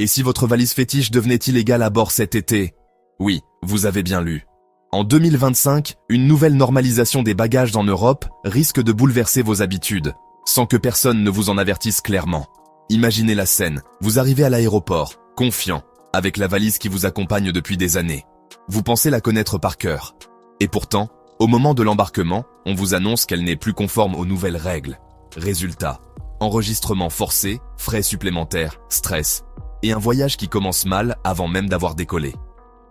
Et si votre valise fétiche devenait illégale à bord cet été? Oui, vous avez bien lu. En 2025, une nouvelle normalisation des bagages en Europe risque de bouleverser vos habitudes, sans que personne ne vous en avertisse clairement. Imaginez la scène, vous arrivez à l'aéroport, confiant, avec la valise qui vous accompagne depuis des années. Vous pensez la connaître par cœur. Et pourtant, au moment de l'embarquement, on vous annonce qu'elle n'est plus conforme aux nouvelles règles. Résultat, enregistrement forcé, frais supplémentaires, stress, et un voyage qui commence mal avant même d'avoir décollé.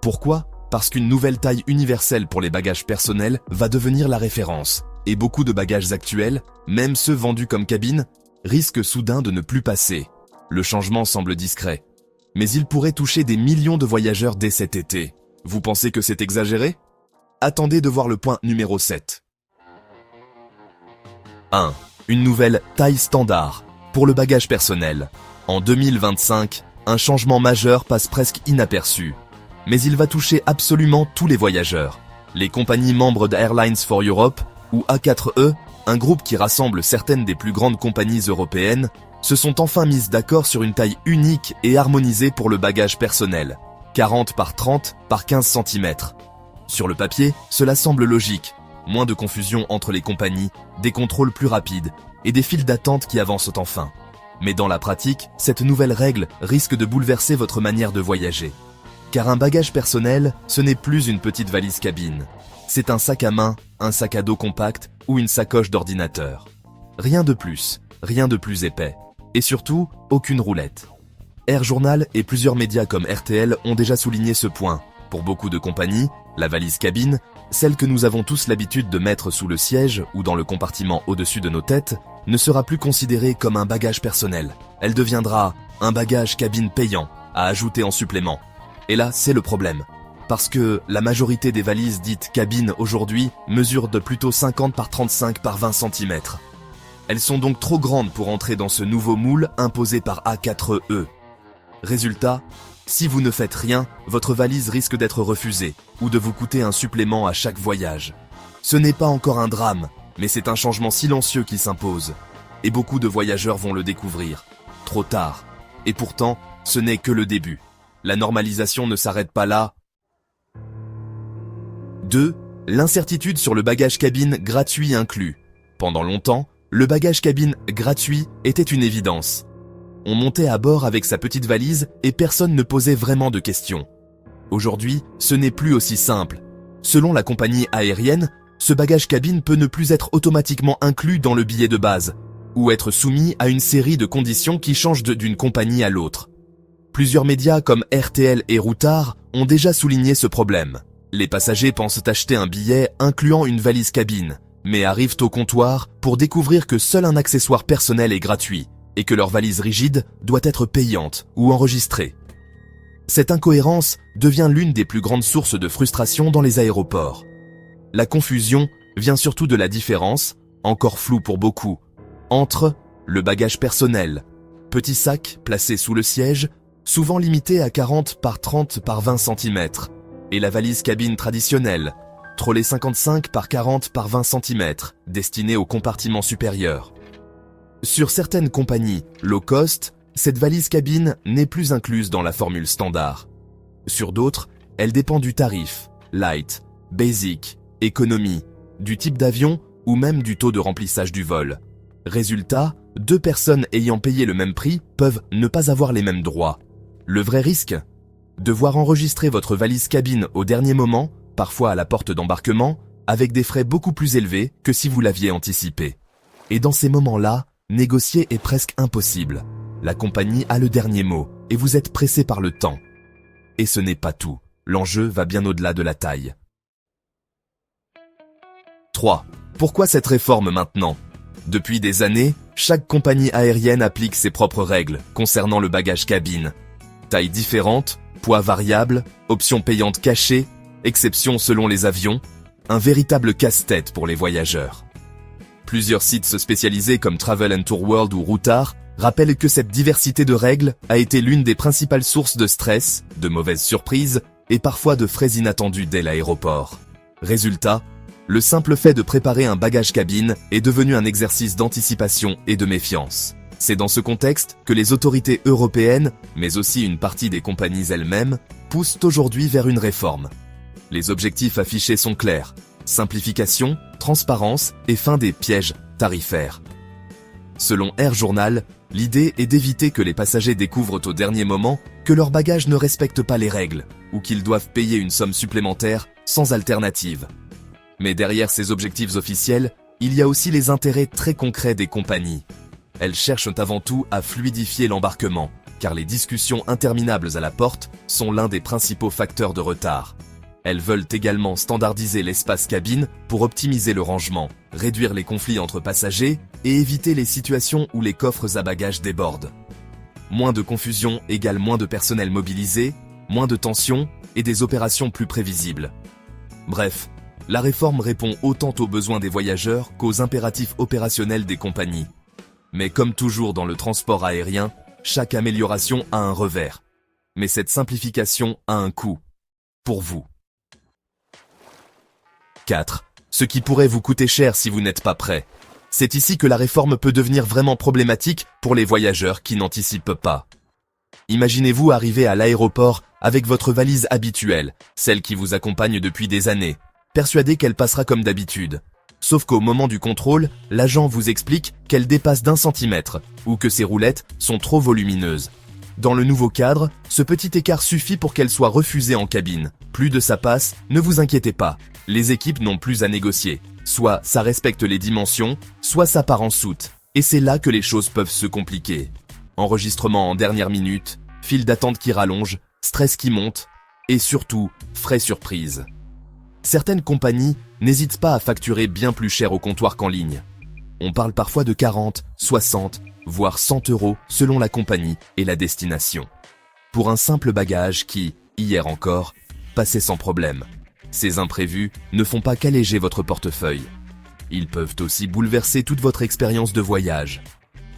Pourquoi ? Parce qu'une nouvelle taille universelle pour les bagages personnels va devenir la référence, et beaucoup de bagages actuels, même ceux vendus comme cabine, risquent soudain de ne plus passer. Le changement semble discret, mais il pourrait toucher des millions de voyageurs dès cet été. Vous pensez que c'est exagéré ? Attendez de voir le point numéro 7. 1. Une nouvelle taille standard pour le bagage personnel. En 2025, un changement majeur passe presque inaperçu. Mais il va toucher absolument tous les voyageurs. Les compagnies membres d'Airlines for Europe, ou A4E, un groupe qui rassemble certaines des plus grandes compagnies européennes, se sont enfin mises d'accord sur une taille unique et harmonisée pour le bagage personnel, 40 par 30 par 15 cm. Sur le papier, cela semble logique, moins de confusion entre les compagnies, des contrôles plus rapides et des files d'attente qui avancent enfin. Mais dans la pratique, cette nouvelle règle risque de bouleverser votre manière de voyager. Car un bagage personnel, ce n'est plus une petite valise cabine. C'est un sac à main, un sac à dos compact ou une sacoche d'ordinateur. Rien de plus épais. Et surtout, aucune roulette. Air Journal et plusieurs médias comme RTL ont déjà souligné ce point. Pour beaucoup de compagnies, la valise cabine, celle que nous avons tous l'habitude de mettre sous le siège ou dans le compartiment au-dessus de nos têtes, ne sera plus considérée comme un bagage personnel. Elle deviendra un bagage cabine payant, à ajouter en supplément. Et là, c'est le problème. Parce que la majorité des valises dites cabine aujourd'hui mesurent de plutôt 50 par 35 par 20 cm. Elles sont donc trop grandes pour entrer dans ce nouveau moule imposé par A4E. Résultat, si vous ne faites rien, votre valise risque d'être refusée ou de vous coûter un supplément à chaque voyage. Ce n'est pas encore un drame, mais c'est un changement silencieux qui s'impose. Et beaucoup de voyageurs vont le découvrir. Trop tard. Et pourtant, ce n'est que le début. La normalisation ne s'arrête pas là. 2. L'incertitude sur le bagage cabine gratuit inclus. Pendant longtemps, le bagage cabine gratuit était une évidence. On montait à bord avec sa petite valise et personne ne posait vraiment de questions. Aujourd'hui, ce n'est plus aussi simple. Selon la compagnie aérienne, ce bagage cabine peut ne plus être automatiquement inclus dans le billet de base, ou être soumis à une série de conditions qui changent d'une compagnie à l'autre. Plusieurs médias comme RTL et Routard ont déjà souligné ce problème. Les passagers pensent acheter un billet incluant une valise cabine, mais arrivent au comptoir pour découvrir que seul un accessoire personnel est gratuit et que leur valise rigide doit être payante ou enregistrée. Cette incohérence devient l'une des plus grandes sources de frustration dans les aéroports. La confusion vient surtout de la différence, encore floue pour beaucoup, entre le bagage personnel, petit sac placé sous le siège, souvent limité à 40 par 30 par 20 cm, et la valise cabine traditionnelle, trolley 55 par 40 par 20 cm, destinée au compartiment supérieur. Sur certaines compagnies low cost, cette valise cabine n'est plus incluse dans la formule standard. Sur d'autres, elle dépend du tarif, light, basic, économie, du type d'avion ou même du taux de remplissage du vol. Résultat, deux personnes ayant payé le même prix peuvent ne pas avoir les mêmes droits. Le vrai risque ? Devoir enregistrer votre valise cabine au dernier moment, parfois à la porte d'embarquement, avec des frais beaucoup plus élevés que si vous l'aviez anticipé. Et dans ces moments-là, négocier est presque impossible. La compagnie a le dernier mot et vous êtes pressé par le temps. Et ce n'est pas tout. L'enjeu va bien au-delà de la taille. 3. Pourquoi cette réforme maintenant ? Depuis des années, chaque compagnie aérienne applique ses propres règles concernant le bagage cabine. Taille différente, poids variable, options payantes cachées, exceptions selon les avions, un véritable casse-tête pour les voyageurs. Plusieurs sites spécialisés comme Travel & Tour World ou Routard rappellent que cette diversité de règles a été l'une des principales sources de stress, de mauvaises surprises et parfois de frais inattendus dès l'aéroport. Résultat, le simple fait de préparer un bagage cabine est devenu un exercice d'anticipation et de méfiance. C'est dans ce contexte que les autorités européennes, mais aussi une partie des compagnies elles-mêmes, poussent aujourd'hui vers une réforme. Les objectifs affichés sont clairs: simplification, transparence et fin des pièges tarifaires. Selon Air Journal, l'idée est d'éviter que les passagers découvrent au dernier moment que leurs bagages ne respectent pas les règles ou qu'ils doivent payer une somme supplémentaire sans alternative. Mais derrière ces objectifs officiels, il y a aussi les intérêts très concrets des compagnies. Elles cherchent avant tout à fluidifier l'embarquement, car les discussions interminables à la porte sont l'un des principaux facteurs de retard. Elles veulent également standardiser l'espace cabine pour optimiser le rangement, réduire les conflits entre passagers et éviter les situations où les coffres à bagages débordent. Moins de confusion égale moins de personnel mobilisé, moins de tensions et des opérations plus prévisibles. Bref, la réforme répond autant aux besoins des voyageurs qu'aux impératifs opérationnels des compagnies. Mais comme toujours dans le transport aérien, chaque amélioration a un revers. Mais cette simplification a un coût. Pour vous. 4. Ce qui pourrait vous coûter cher si vous n'êtes pas prêt. C'est ici que la réforme peut devenir vraiment problématique pour les voyageurs qui n'anticipent pas. Imaginez-vous arriver à l'aéroport avec votre valise habituelle, celle qui vous accompagne depuis des années, persuadé qu'elle passera comme d'habitude. Sauf qu'au moment du contrôle, l'agent vous explique qu'elle dépasse d'1 centimètre ou que ses roulettes sont trop volumineuses. Dans le nouveau cadre, ce petit écart suffit pour qu'elle soit refusée en cabine. Plus de ça passe, ne vous inquiétez pas. Les équipes n'ont plus à négocier. Soit ça respecte les dimensions, soit ça part en soute. Et c'est là que les choses peuvent se compliquer. Enregistrement en dernière minute, file d'attente qui rallonge, stress qui monte, et surtout, frais surprise. Certaines compagnies n'hésitent pas à facturer bien plus cher au comptoir qu'en ligne. On parle parfois de 40, 60, voire 100 € selon la compagnie et la destination. Pour un simple bagage qui, hier encore, passait sans problème. Ces imprévus ne font pas qu'alléger votre portefeuille. Ils peuvent aussi bouleverser toute votre expérience de voyage.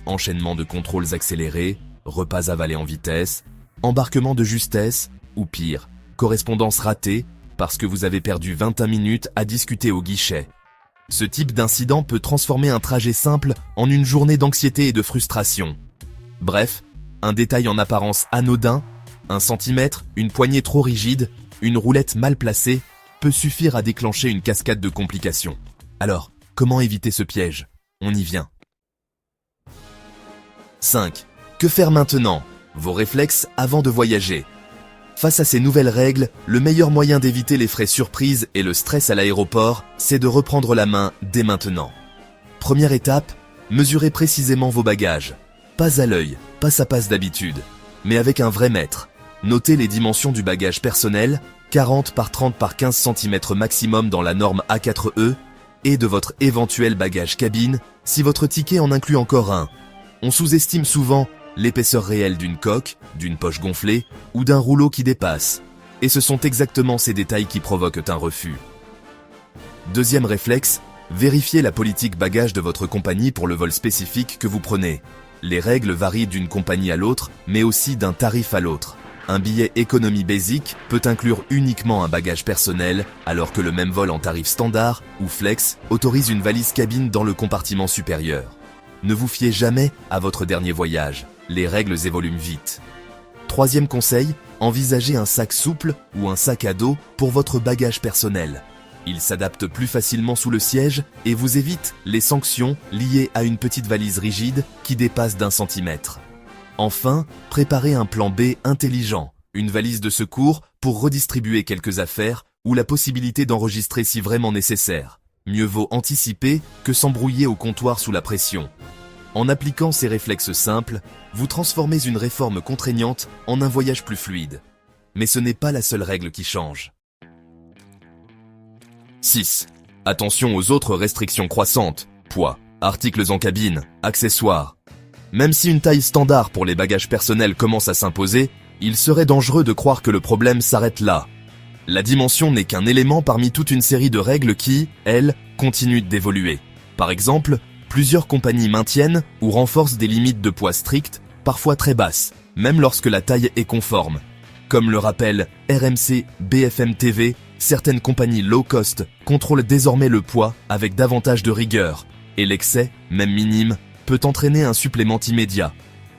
Enchaînement de contrôles accélérés, repas avalés en vitesse, embarquement de justesse, ou pire, correspondance ratée parce que vous avez perdu 21 minutes à discuter au guichet. Ce type d'incident peut transformer un trajet simple en une journée d'anxiété et de frustration. Bref, un détail en apparence anodin, 1 centimètre, une poignée trop rigide, une roulette mal placée, peut suffire à déclencher une cascade de complications. Alors, comment éviter ce piège? On y vient. 5. Que faire maintenant? Vos réflexes avant de voyager. Face à ces nouvelles règles, le meilleur moyen d'éviter les frais surprises et le stress à l'aéroport, c'est de reprendre la main dès maintenant. Première étape, mesurez précisément vos bagages. Pas à l'œil, pas ça passe d'habitude, mais avec un vrai mètre. Notez les dimensions du bagage personnel, 40 par 30 par 15 cm maximum dans la norme A4E, et de votre éventuel bagage cabine, si votre ticket en inclut encore un. On sous-estime souvent l'épaisseur réelle d'une coque, d'une poche gonflée ou d'un rouleau qui dépasse. Et ce sont exactement ces détails qui provoquent un refus. Deuxième réflexe, vérifiez la politique bagage de votre compagnie pour le vol spécifique que vous prenez. Les règles varient d'une compagnie à l'autre, mais aussi d'un tarif à l'autre. Un billet économie basic peut inclure uniquement un bagage personnel, alors que le même vol en tarif standard ou flex autorise une valise cabine dans le compartiment supérieur. Ne vous fiez jamais à votre dernier voyage, les règles évoluent vite. Troisième conseil, envisagez un sac souple ou un sac à dos pour votre bagage personnel. Il s'adapte plus facilement sous le siège et vous évite les sanctions liées à une petite valise rigide qui dépasse d'1 centimètre. Enfin, préparez un plan B intelligent, une valise de secours pour redistribuer quelques affaires ou la possibilité d'enregistrer si vraiment nécessaire. Mieux vaut anticiper que s'embrouiller au comptoir sous la pression. En appliquant ces réflexes simples, vous transformez une réforme contraignante en un voyage plus fluide. Mais ce n'est pas la seule règle qui change. 6. Attention aux autres restrictions croissantes, poids, articles en cabine, accessoires. Même si une taille standard pour les bagages personnels commence à s'imposer, il serait dangereux de croire que le problème s'arrête là. La dimension n'est qu'un élément parmi toute une série de règles qui, elles, continuent d'évoluer. Par exemple, plusieurs compagnies maintiennent ou renforcent des limites de poids strictes, parfois très basses, même lorsque la taille est conforme. Comme le rappelle RMC BFM TV, certaines compagnies low cost contrôlent désormais le poids avec davantage de rigueur, et l'excès, même minime, peut entraîner un supplément immédiat.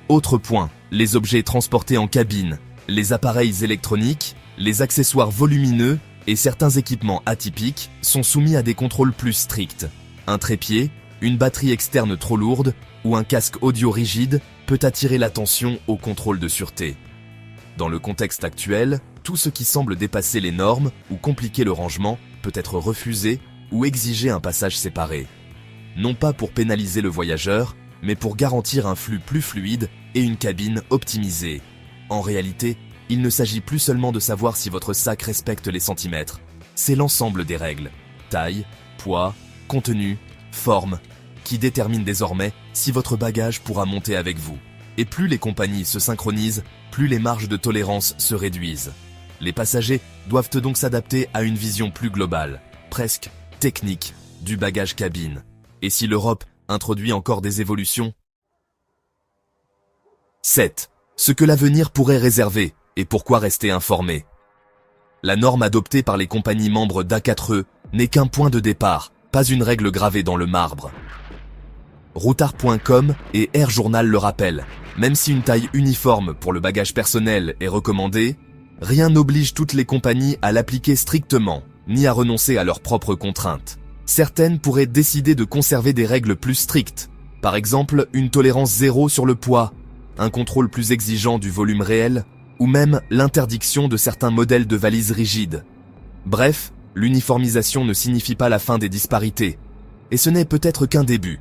Autre point, les objets transportés en cabine, les appareils électroniques, les accessoires volumineux et certains équipements atypiques sont soumis à des contrôles plus stricts. Un trépied, une batterie externe trop lourde ou un casque audio rigide peut attirer l'attention au contrôle de sûreté. Dans le contexte actuel, tout ce qui semble dépasser les normes ou compliquer le rangement peut être refusé ou exiger un passage séparé. Non pas pour pénaliser le voyageur, mais pour garantir un flux plus fluide et une cabine optimisée. En réalité, il ne s'agit plus seulement de savoir si votre sac respecte les centimètres, c'est l'ensemble des règles, taille, poids, contenu, forme, qui déterminent désormais si votre bagage pourra monter avec vous. Et plus les compagnies se synchronisent, plus les marges de tolérance se réduisent. Les passagers doivent donc s'adapter à une vision plus globale, presque technique, du bagage cabine. Et si l'Europe introduit encore des évolutions? 7. Ce que l'avenir pourrait réserver, et pourquoi rester informé. La norme adoptée par les compagnies membres d'A4E n'est qu'un point de départ, pas une règle gravée dans le marbre. Routard.com et Air Journal le rappellent, même si une taille uniforme pour le bagage personnel est recommandée, rien n'oblige toutes les compagnies à l'appliquer strictement, ni à renoncer à leurs propres contraintes. Certaines pourraient décider de conserver des règles plus strictes, par exemple une tolérance zéro sur le poids, un contrôle plus exigeant du volume réel, ou même l'interdiction de certains modèles de valises rigides. Bref, l'uniformisation ne signifie pas la fin des disparités, et ce n'est peut-être qu'un début.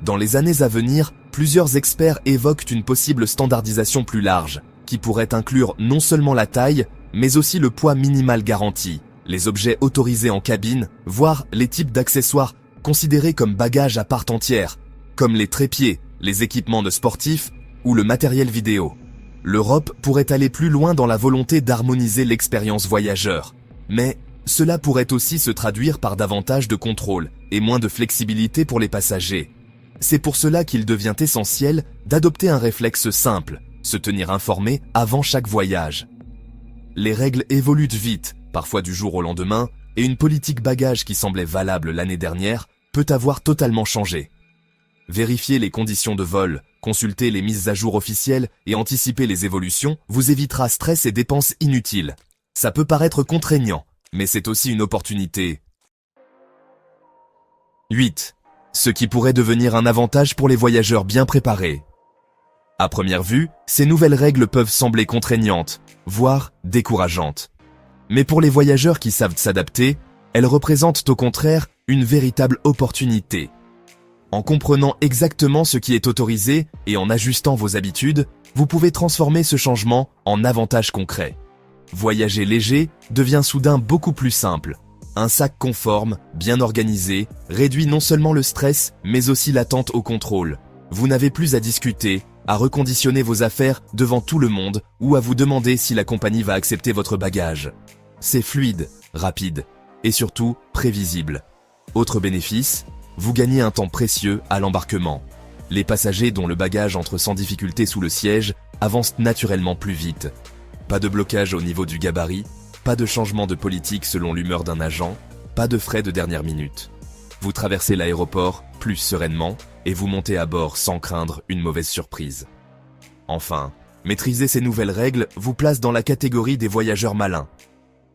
Dans les années à venir, plusieurs experts évoquent une possible standardisation plus large, qui pourrait inclure non seulement la taille, mais aussi le poids minimal garanti, les objets autorisés en cabine, voire les types d'accessoires considérés comme bagages à part entière, comme les trépieds, les équipements de sportifs ou le matériel vidéo. L'Europe pourrait aller plus loin dans la volonté d'harmoniser l'expérience voyageur, mais cela pourrait aussi se traduire par davantage de contrôle et moins de flexibilité pour les passagers. C'est pour cela qu'il devient essentiel d'adopter un réflexe simple, se tenir informé avant chaque voyage. Les règles évoluent vite, parfois du jour au lendemain, et une politique bagage qui semblait valable l'année dernière peut avoir totalement changé. Vérifier les conditions de vol, consulter les mises à jour officielles et anticiper les évolutions vous évitera stress et dépenses inutiles. Ça peut paraître contraignant, mais c'est aussi une opportunité. 8. Ce qui pourrait devenir un avantage pour les voyageurs bien préparés. À première vue, ces nouvelles règles peuvent sembler contraignantes, voire décourageantes. Mais pour les voyageurs qui savent s'adapter, elles représentent au contraire une véritable opportunité. En comprenant exactement ce qui est autorisé et en ajustant vos habitudes, vous pouvez transformer ce changement en avantage concret. Voyager léger devient soudain beaucoup plus simple. Un sac conforme, bien organisé, réduit non seulement le stress, mais aussi l'attente au contrôle. Vous n'avez plus à discuter, à reconditionner vos affaires devant tout le monde ou à vous demander si la compagnie va accepter votre bagage. C'est fluide, rapide et surtout prévisible. Autre bénéfice, vous gagnez un temps précieux à l'embarquement. Les passagers dont le bagage entre sans difficulté sous le siège avancent naturellement plus vite. Pas de blocage au niveau du gabarit, pas de changement de politique selon l'humeur d'un agent, pas de frais de dernière minute. Vous traversez l'aéroport plus sereinement et vous montez à bord sans craindre une mauvaise surprise. Enfin, maîtriser ces nouvelles règles vous place dans la catégorie des voyageurs malins.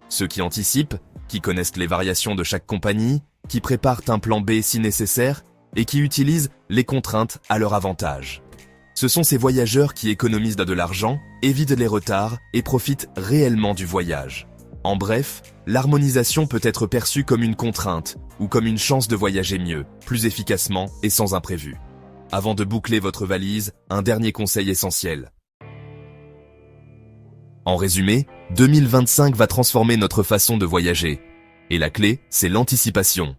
Ceux qui anticipent, qui connaissent les variations de chaque compagnie, qui préparent un plan B si nécessaire et qui utilisent les contraintes à leur avantage. Ce sont ces voyageurs qui économisent de l'argent, évitent les retards et profitent réellement du voyage. En bref, l'harmonisation peut être perçue comme une contrainte ou comme une chance de voyager mieux, plus efficacement et sans imprévu. Avant de boucler votre valise, un dernier conseil essentiel. En résumé, 2025 va transformer notre façon de voyager. Et la clé, c'est l'anticipation.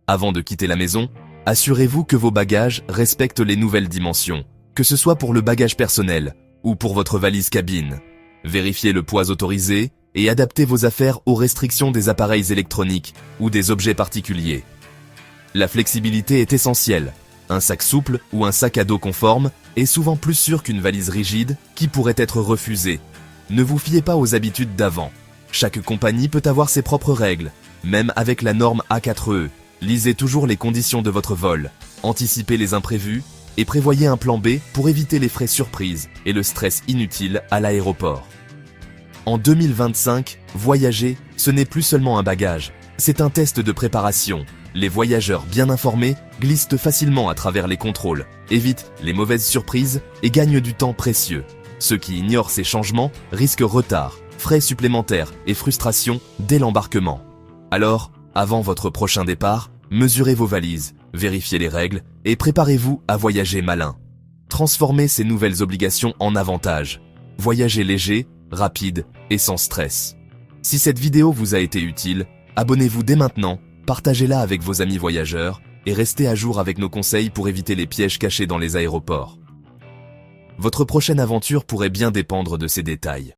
Avant de quitter la maison, assurez-vous que vos bagages respectent les nouvelles dimensions, que ce soit pour le bagage personnel ou pour votre valise cabine. Vérifiez le poids autorisé et adaptez vos affaires aux restrictions des appareils électroniques ou des objets particuliers. La flexibilité est essentielle. Un sac souple ou un sac à dos conforme est souvent plus sûr qu'une valise rigide qui pourrait être refusée. Ne vous fiez pas aux habitudes d'avant. Chaque compagnie peut avoir ses propres règles, même avec la norme A4E. Lisez toujours les conditions de votre vol, anticipez les imprévus et prévoyez un plan B pour éviter les frais surprises et le stress inutile à l'aéroport. En 2025, voyager, ce n'est plus seulement un bagage, c'est un test de préparation. Les voyageurs bien informés glissent facilement à travers les contrôles, évitent les mauvaises surprises et gagnent du temps précieux. Ceux qui ignorent ces changements risquent retard, frais supplémentaires et frustration dès l'embarquement. Alors, avant votre prochain départ, mesurez vos valises, vérifiez les règles et préparez-vous à voyager malin. Transformez ces nouvelles obligations en avantages. Voyagez léger, rapide et sans stress. Si cette vidéo vous a été utile, abonnez-vous dès maintenant, partagez-la avec vos amis voyageurs et restez à jour avec nos conseils pour éviter les pièges cachés dans les aéroports. Votre prochaine aventure pourrait bien dépendre de ces détails.